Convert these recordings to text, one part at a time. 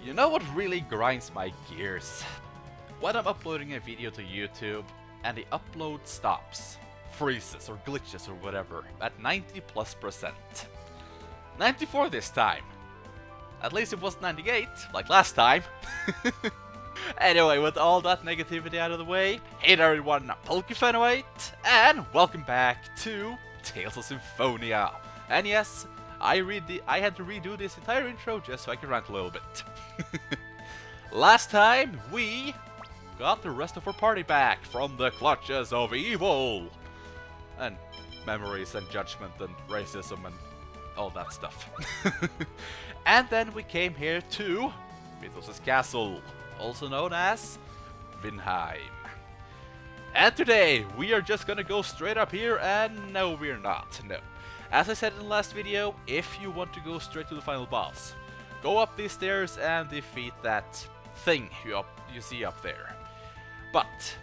You know what really grinds my gears? When I'm uploading a video to YouTube and the upload stops, freezes or glitches or whatever at 90+%. 94 this time. At least it was 98, like last time. Anyway, with all that negativity out of the way, hey there everyone, I'm Pokefanoate, and welcome back to Tales of Symphonia. And yes, I had to redo this entire intro just so I could rant a little bit. Last time, we got the rest of our party back from the clutches of evil. And memories and judgment and racism and all that stuff. And then we came here to Mythos' castle, also known as Vinheim. And today, we are just gonna go straight up here, and no, we're not, no. As I said in the last video, if you want to go straight to the final boss, go up these stairs and defeat that thing you see up there. But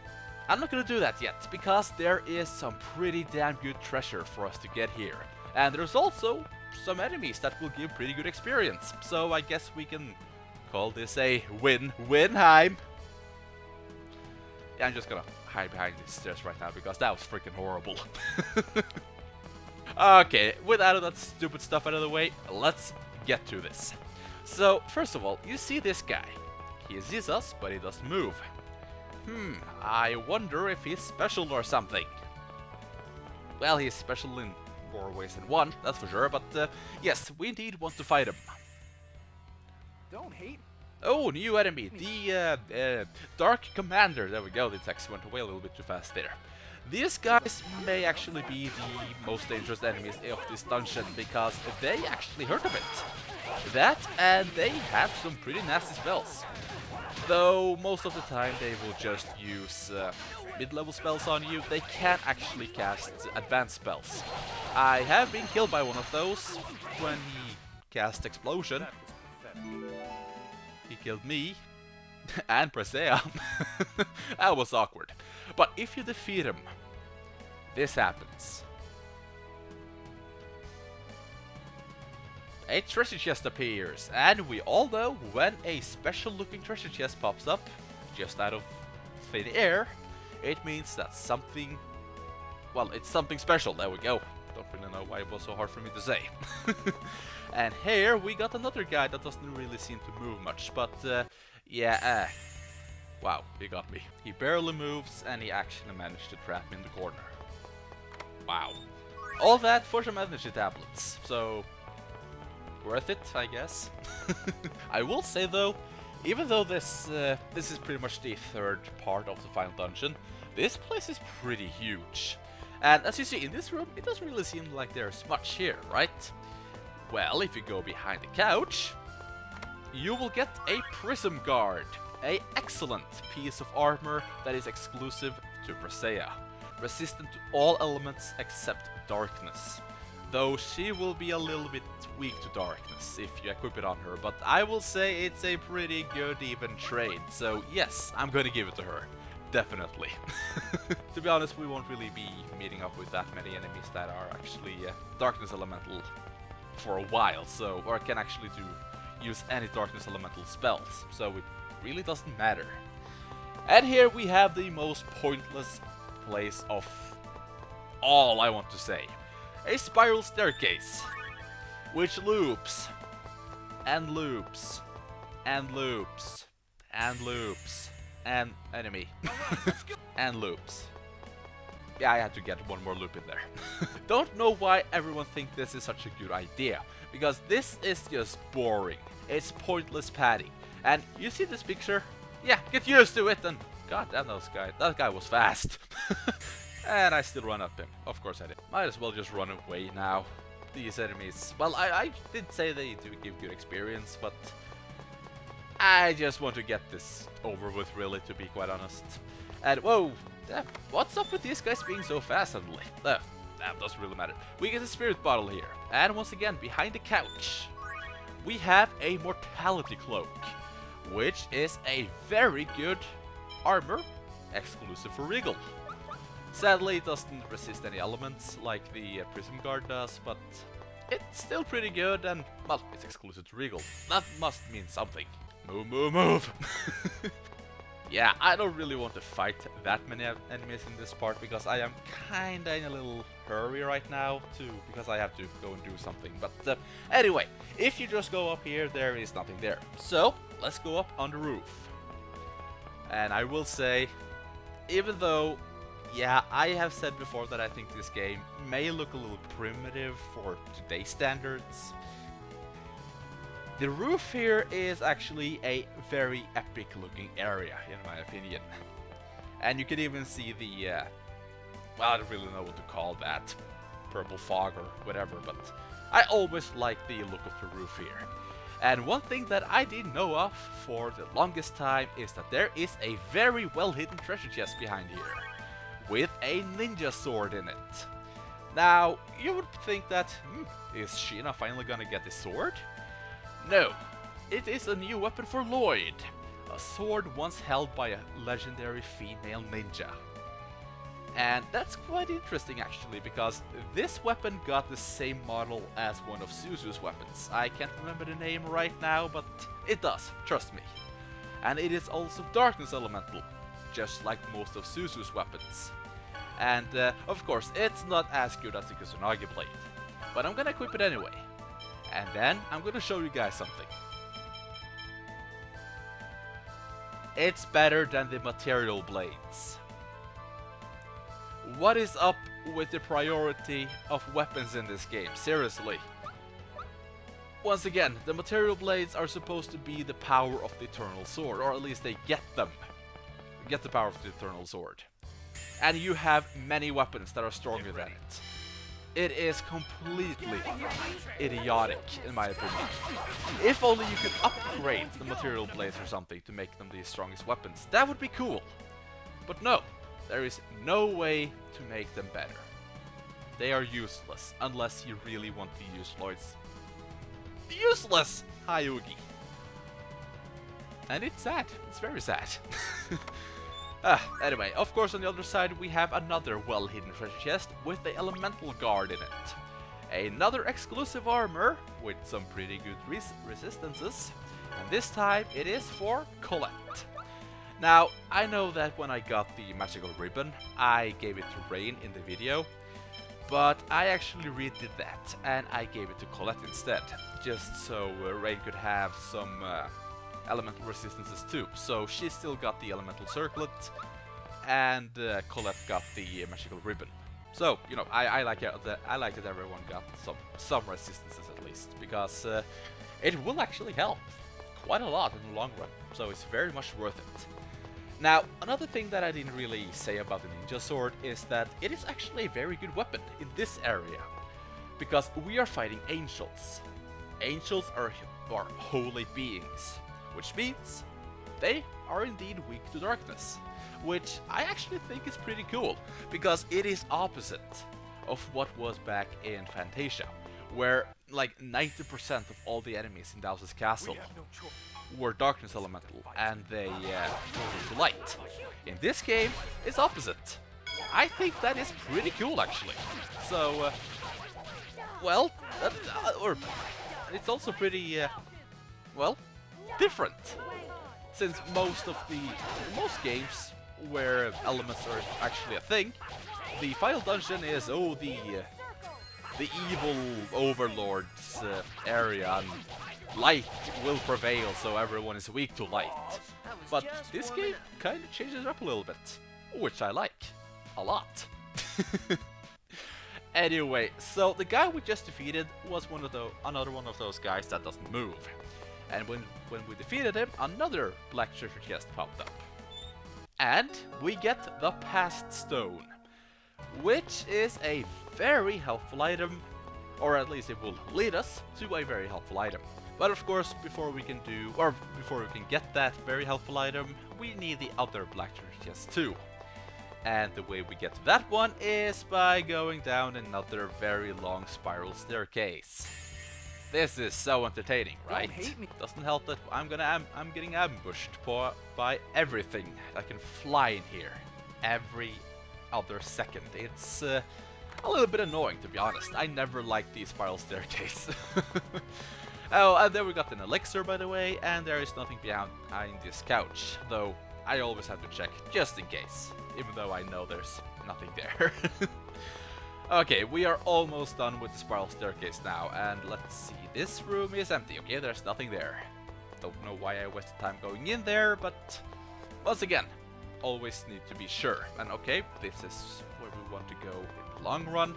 I'm not gonna do that yet, because there is some pretty damn good treasure for us to get here. And there's also some enemies that will give pretty good experience. So I guess we can call this a Vinheim. Yeah, I'm just gonna hide behind these stairs right now, because that was freaking horrible. Okay, with all of that stupid stuff out of the way, let's get to this. So, first of all, you see this guy. He sees us, but he doesn't move. I wonder if he's special or something. Well, he's special in more ways than one, that's for sure, but yes, we indeed want to fight him. Don't hate. Oh, new enemy, the Dark Commander. There we go, the text went away a little bit too fast there. These guys may actually be the most dangerous enemies of this dungeon, because they actually hurt a bit. That, and they have some pretty nasty spells. Though most of the time they will just use mid-level spells on you, they can't actually cast advanced spells. I have been killed by one of those when he cast Explosion. He killed me and Presea. That was awkward. But if you defeat him, this happens. A treasure chest appears, and we all know when a special looking treasure chest pops up just out of thin air, it means that something, well, it's something special. There we go. Don't really know why it was so hard for me to say. And here we got another guy that doesn't really seem to move much, but yeah, wow, he got me. He barely moves, and he actually managed to trap me in the corner. Wow. All that for some energy tablets, so worth it, I guess. I will say though, even though this is pretty much the third part of the final dungeon, this place is pretty huge. And as you see in this room, it doesn't really seem like there's much here, right? Well, if you go behind the couch, you will get a Prism guard, an excellent piece of armor that is exclusive to Presea, resistant to all elements except darkness. Though she will be a little bit weak to darkness if you equip it on her, but I will say it's a pretty good even trade, so yes, I'm gonna give it to her. Definitely. To be honest, we won't really be meeting up with that many enemies that are actually darkness elemental for a while, so, or can actually use any darkness elemental spells, so it really doesn't matter. And here we have the most pointless place of all, I want to say. A spiral staircase, which loops, and loops, and loops, and loops, and enemy, and loops. Yeah, I had to get one more loop in there. Don't know why everyone thinks this is such a good idea, because this is just boring. It's pointless padding. And you see this picture? Yeah, get used to it, and god damn that guy was fast. And I still run up him. Of course I did. Might as well just run away now. These enemies, well, I did say they do give good experience, but I just want to get this over with, really, to be quite honest. And whoa, what's up with these guys being so fast suddenly? That doesn't really matter. We get a spirit bottle here, and once again, behind the couch, we have a mortality cloak, which is a very good armor, exclusive for Regal. Sadly, it doesn't resist any elements like the Prism guard does, but it's still pretty good, and, well, it's exclusive to Regal. That must mean something. Move, move, move! Yeah, I don't really want to fight that many enemies in this part because I am kinda in a little hurry right now because I have to go and do something. But anyway, if you just go up here, there is nothing there. So, let's go up on the roof. And I will say, even though, yeah, I have said before that I think this game may look a little primitive for today's standards, the roof here is actually a very epic looking area, in my opinion. And you can even see the, well, I don't really know what to call that, purple fog or whatever, but I always like the look of the roof here. And one thing that I didn't know of for the longest time is that there is a very well hidden treasure chest behind here, with a ninja sword in it. Now, you would think that, is Sheena finally gonna get a sword? No, it is a new weapon for LIoyd, a sword once held by a legendary female ninja. And that's quite interesting actually, because this weapon got the same model as one of Suzu's weapons. I can't remember the name right now, but it does, trust me. And it is also darkness elemental, just like most of Suzu's weapons. And of course, it's not as good as the Kusanagi blade, but I'm gonna equip it anyway. And then I'm gonna show you guys something. It's better than the material blades. What is up with the priority of weapons in this game? Seriously. Once again, the material blades are supposed to be the power of the Eternal Sword, or at least they get them. Get the power of the Eternal Sword. And you have many weapons that are stronger than it. It is completely idiotic, in my opinion. If only you could upgrade the material blades or something to make them the strongest weapons, that would be cool. But no, there is no way to make them better. They are useless, unless you really want to use LIoyd's useless Hyugi. And it's sad, it's very sad. Anyway, of course on the other side we have another well-hidden treasure chest with the elemental guard in it. Another exclusive armor with some pretty good resistances, and this time it is for Colette. Now, I know that when I got the magical ribbon, I gave it to Raine in the video, but I actually redid that, and I gave it to Colette instead, just so Raine could have some elemental resistances too. So she still got the elemental circlet, and Colette got the magical ribbon. So you know, I like that everyone got some resistances at least, because it will actually help quite a lot in the long run. So it's very much worth it. Now, another thing that I didn't really say about the ninja sword is that it is actually a very good weapon in this area, because we are fighting angels. Angels are holy beings, which means they are indeed weak to darkness, which I actually think is pretty cool, because it is opposite of what was back in Phantasia, where like 90% of all the enemies in Dowse's castle were darkness elemental, and they turn to light. In this game, it's opposite. I think that is pretty cool actually. So, well, or it's also pretty, well, different. Since most games where elements are actually a thing, the final dungeon is the evil overlord's area, and light will prevail, so everyone is weak to light. But this game kind of changes it up a little bit, which I like a lot. Anyway, so the guy we just defeated was another one of those guys that doesn't move. And when we defeated him, another black treasure chest popped up. And we get the Past Stone, which is a very helpful item, or at least it will lead us to a very helpful item. But of course, before we can get that very helpful item, we need the other black treasure chest too. And the way we get to that one is by going down another very long spiral staircase. This is so entertaining, right? Don't hate me. Doesn't help that I'm getting ambushed by everything that can fly in here every other second. It's a little bit annoying, to be honest. I never liked the spiral staircase. Oh, and then we got an elixir, by the way, and there is nothing behind this couch, though I always have to check, just in case, even though I know there's nothing there. Okay, we are almost done with the spiral staircase now, and let's see, this room is empty. Okay, there's nothing there. Don't know why I wasted time going in there, but once again, always need to be sure. And okay, this is where we want to go in the long run.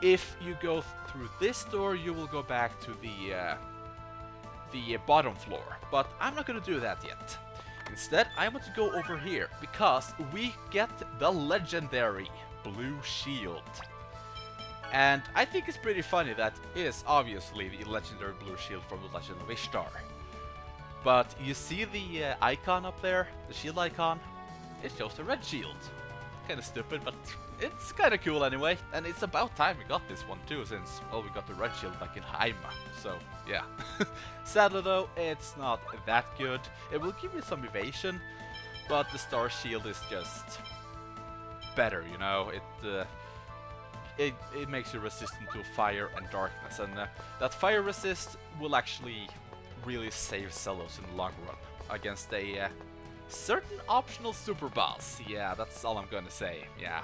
If you go through this door, you will go back to the bottom floor, but I'm not gonna do that yet. Instead, I want to go over here, because we get the legendary blue shield. And I think it's pretty funny that it is obviously the legendary blue shield from the Legend of Ishtar. But you see the icon up there, the shield icon? It shows the red shield. Kinda stupid, but it's kinda cool anyway. And it's about time we got this one too, since, well, we got the red shield back in Vinheim. So, yeah. Sadly though, it's not that good. It will give you some evasion, but the star shield is just better, you know. It makes you resistant to fire and darkness, and that fire resist will actually really save Zelos in the long run against a certain optional super boss. Yeah, that's all I'm gonna say. Yeah.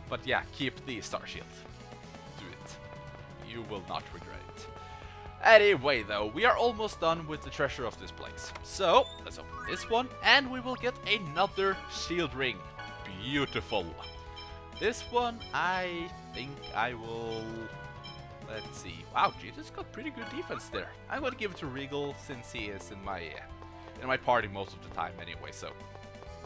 But yeah, keep the star shield. Do it. You will not regret it. Anyway though, we are almost done with the treasure of this place. So, let's open this one, and we will get another shield ring. Beautiful. This one, I think I will... Let's see. Wow, Jesus got pretty good defense there. I'm gonna give it to Regal, since he is in my party most of the time anyway, so...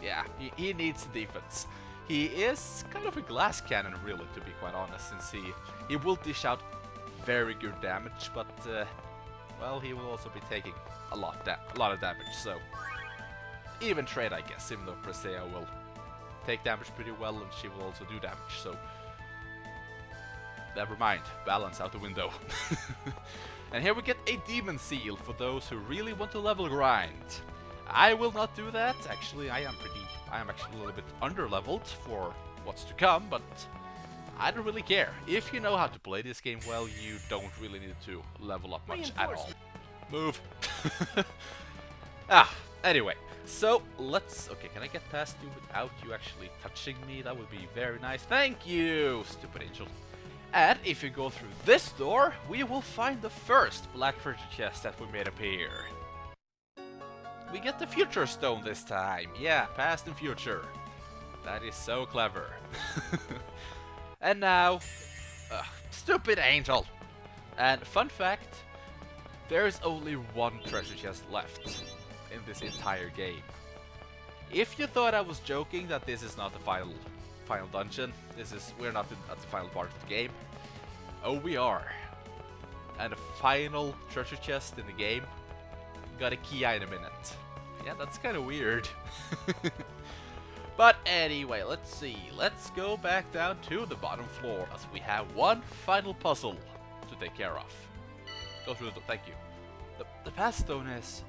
Yeah, he needs defense. He is kind of a glass cannon, really, to be quite honest, since he will dish out very good damage, but, well, he will also be taking a lot of damage, so... Even trade, I guess, even though Presea will take damage pretty well, and she will also do damage, so... Never mind, balance out the window. And here we get a demon seal for those who really want to level grind. I will not do that, actually I am actually a little bit under-leveled for what's to come, but I don't really care. If you know how to play this game well, you don't really need to level up much at all. Move! Anyway, so let's... Okay, can I get past you without you actually touching me? That would be very nice. Thank you, stupid angel. And if you go through this door, we will find the first black treasure chest that we made appear. We get the future stone this time. Yeah, past and future. That is so clever. And now... stupid angel! And fun fact, there is only one treasure chest left in this entire game. If you thought I was joking that this is not the final dungeon, we're not at the final part of the game. Oh, we are. And the final treasure chest in the game got a key item in it. Yeah, that's kind of weird. But anyway, let's see. Let's go back down to the bottom floor as we have one final puzzle to take care of. Go through the... Thank you. The path stone is...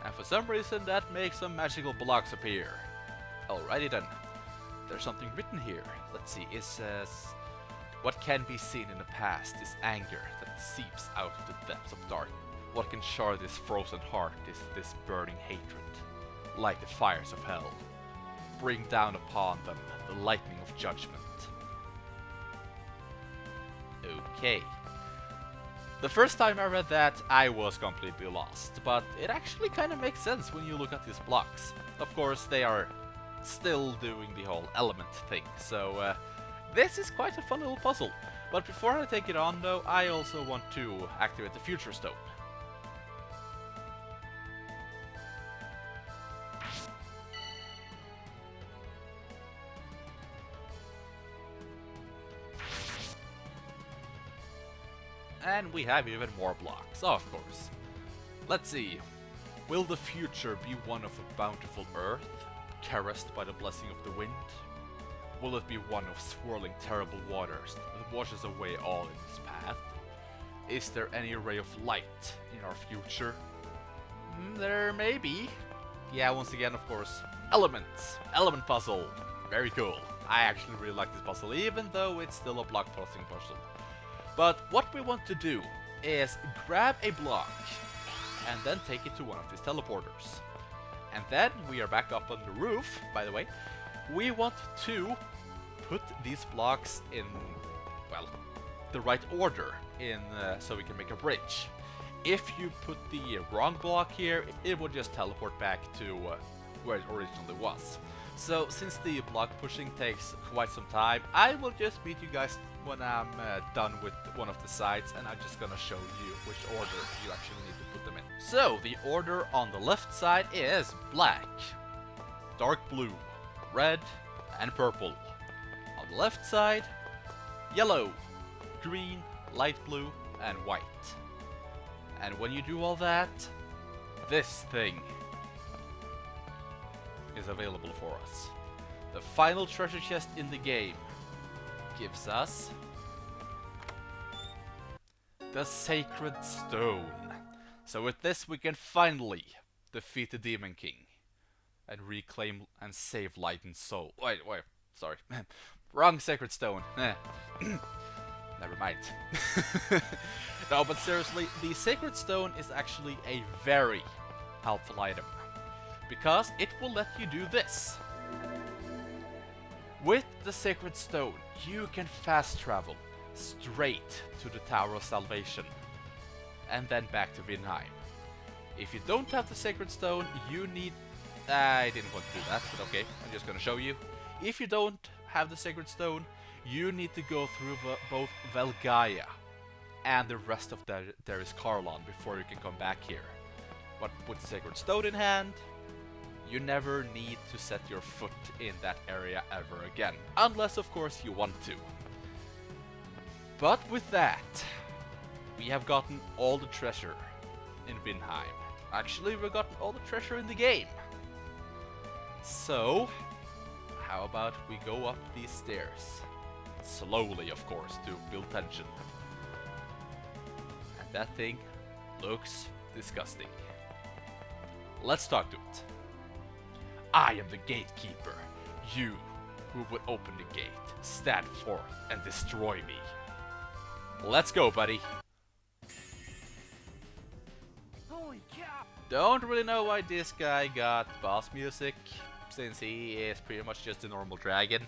And for some reason that makes some magical blocks appear. Alrighty then. There's something written here. Let's see, it says... What can be seen in the past is anger that seeps out of the depths of darkness. What can char this frozen heart is this burning hatred. Like the fires of hell. Bring down upon them the lightning of judgment. Okay. The first time I read that, I was completely lost, but it actually kind of makes sense when you look at these blocks. Of course, they are still doing the whole element thing, so this is quite a fun little puzzle. But before I take it on though, I also want to activate the future stone. And we have even more blocks, of course. Let's see. Will the future be one of a bountiful earth, caressed by the blessing of the wind? Will it be one of swirling terrible waters that washes away all in its path? Is there any ray of light in our future? There may be. Yeah, once again, of course. Elements. Element puzzle. Very cool. I actually really like this puzzle, even though it's still a block tossing puzzle. But what we want to do is grab a block and then take it to one of these teleporters. And then we are back up on the roof, by the way. We want to put these blocks in, well, the right order so we can make a bridge. If you put the wrong block here, it will just teleport back to where it originally was. So since the block pushing takes quite some time, I will just meet you guys when I'm done with one of the sides, and I'm just gonna show you which order you actually need to put them in. So the order on the left side is black, dark blue, red, and purple. On the left side, yellow, green, light blue, and white. And when you do all that, this thing is available for us. The final treasure chest in the game gives us the Sacred Stone. So with this we can finally defeat the Demon King and reclaim and save light and soul. Wait, sorry. Wrong Sacred Stone. Never mind. No, but seriously, the Sacred Stone is actually a very helpful item, because it will let you do this. With the Sacred Stone, you can fast travel straight to the Tower of Salvation, and then back to Vinheim. If you don't have the Sacred Stone, you need... I didn't want to do that, but okay, I'm just gonna show you. If you don't have the Sacred Stone, you need to go through both Velgaia and the rest of Darius Carlon before you can come back here. But with the Sacred Stone in hand, you never need to set your foot in that area ever again. Unless, of course, you want to. But with that, we have gotten all the treasure in Vinheim. Actually, we've gotten all the treasure in the game. So, how about we go up these stairs? Slowly, of course, to build tension. And that thing looks disgusting. Let's talk to it. I am the gatekeeper. You, who would open the gate, stand forth and destroy me. Let's go, buddy. Holy cow! Don't really know why this guy got boss music, since he is pretty much just a normal dragon.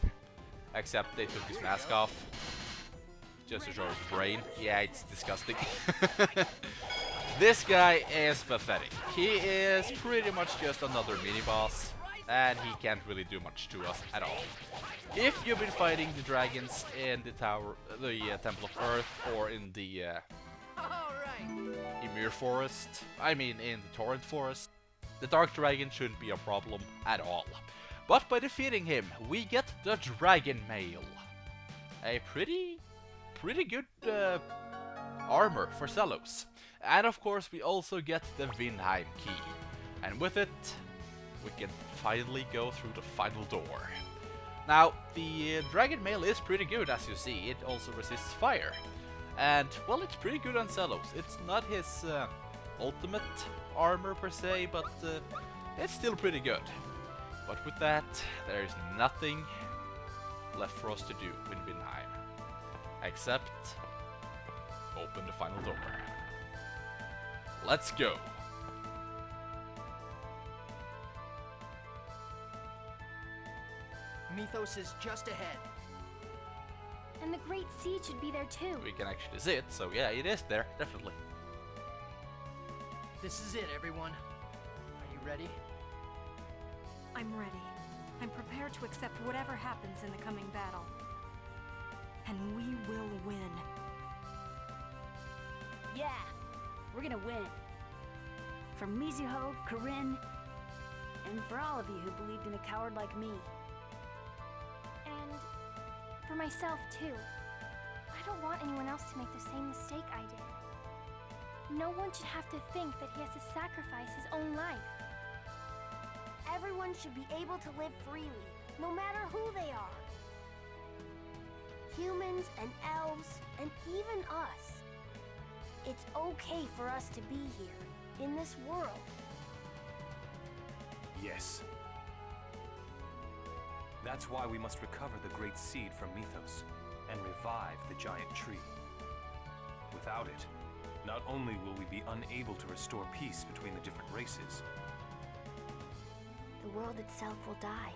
Except they took his mask off, just to show his brain. Yeah, it's disgusting. This guy is pathetic. He is pretty much just another mini-boss, and he can't really do much to us at all. If you've been fighting the dragons in the tower, the Temple of Earth, or in the Ymir Forest, I mean in the Torrent Forest, the Dark Dragon shouldn't be a problem at all. But by defeating him, we get the Dragon Mail. A pretty good armor for Zelos. And of course we also get the Vinheim key. And with it, we can finally go through the final door. Now, the Dragon Mail is pretty good, as you see. It also resists fire. And, well, it's pretty good on Zelos. It's not his ultimate armor per se, but it's still pretty good. But with that, there is nothing left for us to do in Vinheim, except open the final door. Let's go. Mythos is just ahead. And the Great Sea should be there too. We can actually see it, so yeah, it is there, definitely. This is it, everyone. Are you ready? I'm ready. I'm prepared to accept whatever happens in the coming battle. And we will win. Yeah, we're gonna win. For Mizuho, Corinne, and for all of you who believed in a coward like me. And for myself too. I don't want anyone else to make the same mistake I did. No one should have to think that he has to sacrifice his own life. Everyone should be able to live freely, no matter who they are. Humans and elves, and even us. It's okay for us to be here, in this world. Yes. That's why we must recover the great seed from Mythos and revive the giant tree. Without it, not only will we be unable to restore peace between the different races. The world itself will die.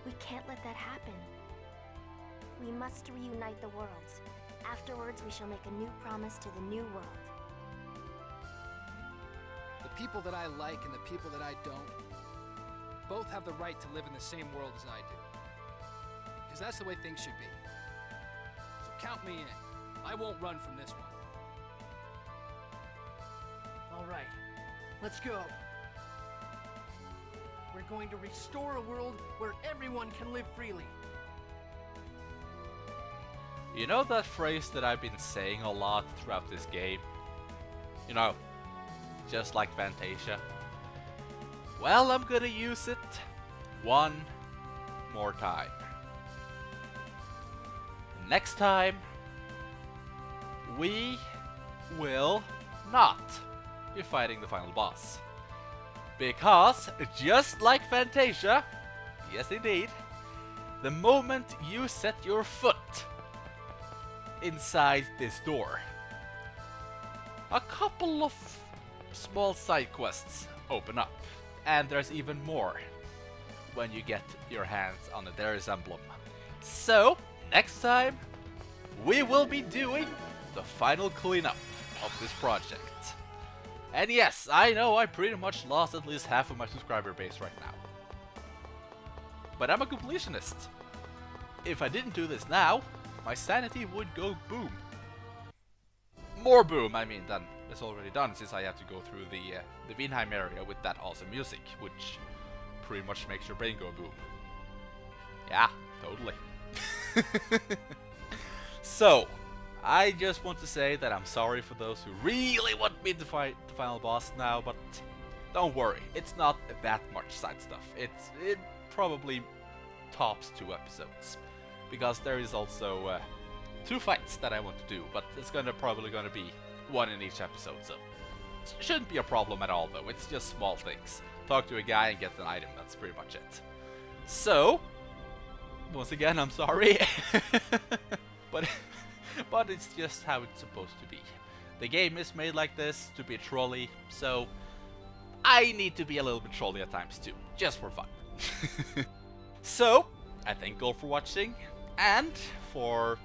We can't let that happen. We must reunite the worlds. Afterwards, we shall make a new promise to the new world. The people that I like and the people that I don't both have the right to live in the same world as I do. Because that's the way things should be. So count me in. I won't run from this one. All right, let's go. We're going to restore a world where everyone can live freely. You know that phrase that I've been saying a lot throughout this game? You know, just like Phantasia. Well, I'm gonna use it one more time. Next time, we will not be fighting the final boss. Because, just like Phantasia, yes indeed, the moment you set your foot inside this door, a couple of small side quests open up, and there's even more when you get your hands on the Darius emblem. So, next time, we will be doing the final cleanup of this project. And yes, I know I pretty much lost at least half of my subscriber base right now. But I'm a completionist. If I didn't do this now, my sanity would go boom. More boom, I mean, than it's already done, since I have to go through the Vinheim area with that awesome music, which pretty much makes your brain go boom. Yeah, totally. So, I just want to say that I'm sorry for those who really want me to fight the final boss now, but don't worry, it's not that much side stuff. It probably tops 2 episodes, because there is also 2 fights that I want to do, but it's probably gonna be 1 in each episode, so it shouldn't be a problem at all though. It's just small things. Talk to a guy and get an item, that's pretty much it. So, once again, I'm sorry, but it's just how it's supposed to be. The game is made like this to be trolly, so I need to be a little bit trolly at times too, just for fun. So, I thank you all for watching, and for,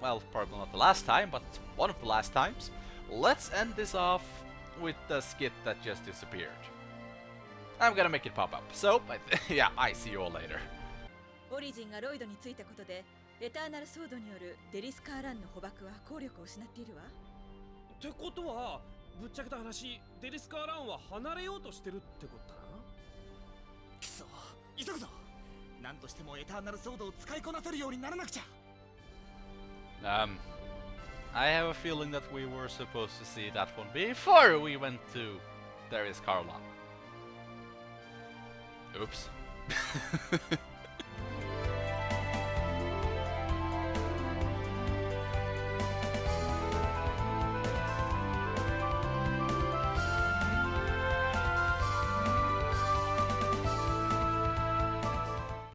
well, probably not the last time, but one of the last times, let's end this off with the skit that just disappeared. I'm gonna make it pop up, so, yeah, I see you all later. オリジンがロイドについたことで、エターナルソードによるデリスカーランの捕獲は効力を失っているわ。ってことは、ぶっちゃけた話、デリスカーランは離れようとしてるってことだな。くそ、急ぐぞ。なんとしてもエターナルソードを使いこなせるようにならなくちゃ。I have a feeling that we were supposed to see that one before we went to Darius Karlan. Oops.